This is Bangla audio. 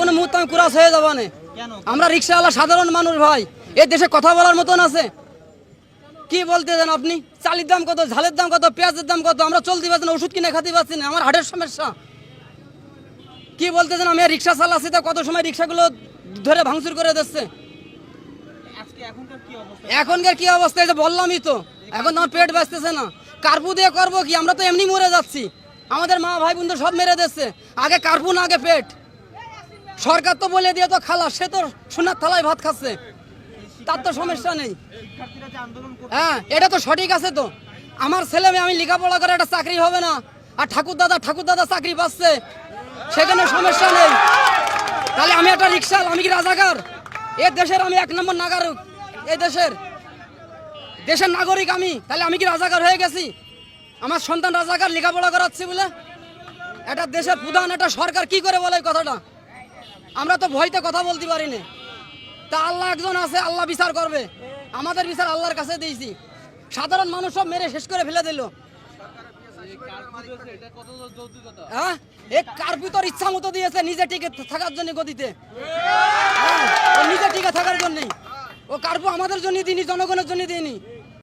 কোনো মুহূর্তে আমি কুরাস হয়ে যাবো না। আমরা রিক্সাওয়ালা সাধারণ মানুষ ভাই, এই দেশে কথা বলার মতন আছে? কি বলতে চান আপনি? চালের দাম কত, ঝালের দাম কত, পেঁয়াজের দাম কত, আমরা চলতে পারছি না, ওষুধ কিনে খেতে পারছি না, আমার হার্টের সমস্যা। কি বলতে চান? আমি রিক্সা চালাচ্ছি, তা কত সময় রিক্সাগুলো ধরে ভাঙচুর করে দিচ্ছে। এখনকার কি অবস্থা, এই যে বললামই তো, এখন আমার পেট বাঁচতেছে না। কার্পু দিয়ে করবো কি? আমরা তো এমনি মরে যাচ্ছি, আমাদের মা ভাই বোনদের সব মেরে দিচ্ছে। আগে কার্পু না আগে পেট। সরকার তো বলে দিয়ে তো খালাস, সে তো সোনার থালায় ভাত খাচ্ছে, তার তো সমস্যা নেই। হ্যাঁ, এটা তো সঠিক আছে তো। আমার ছেলে মেয়ে, আমি লেখাপড়া করে একটা চাকরি হবে না, আর ঠাকুর দাদা চাকরি পাচ্ছে, সেখানে সমস্যা নেই। তাহলে আমি একটা রিক্সাল, আমি কি রাজাকার? এ দেশের আমি 1 নম্বর নাগরিক, এই দেশের নাগরিক আমি, তাহলে আমি কি রাজাকার হয়ে গেছি? আমার সন্তান রাজাকার, লেখাপড়া করাচ্ছি বলে? এটা দেশের প্রধান, এটা সরকার কি করে বলে এই কথাটা? আমরা তো ভয়তে কথা বলতে পারি না। তা আল্লাহ একজন আছে, আল্লাহ বিচার করবে। আমাদের বিচার আল্লাহর কাছে দিয়েছি। সাধারণ মানুষ সব মেরে শেষ করে ফেলে দিল। হ্যাঁ, এই কার্পু তোর ইচ্ছা মতো দিয়েছে, নিজে টিকে থাকার জন্য গদিতে। নিজে টিকে থাকার জন্যই ও কার্পু আমাদের জন্য দিইনি, জনগণের জন্য দিইনি।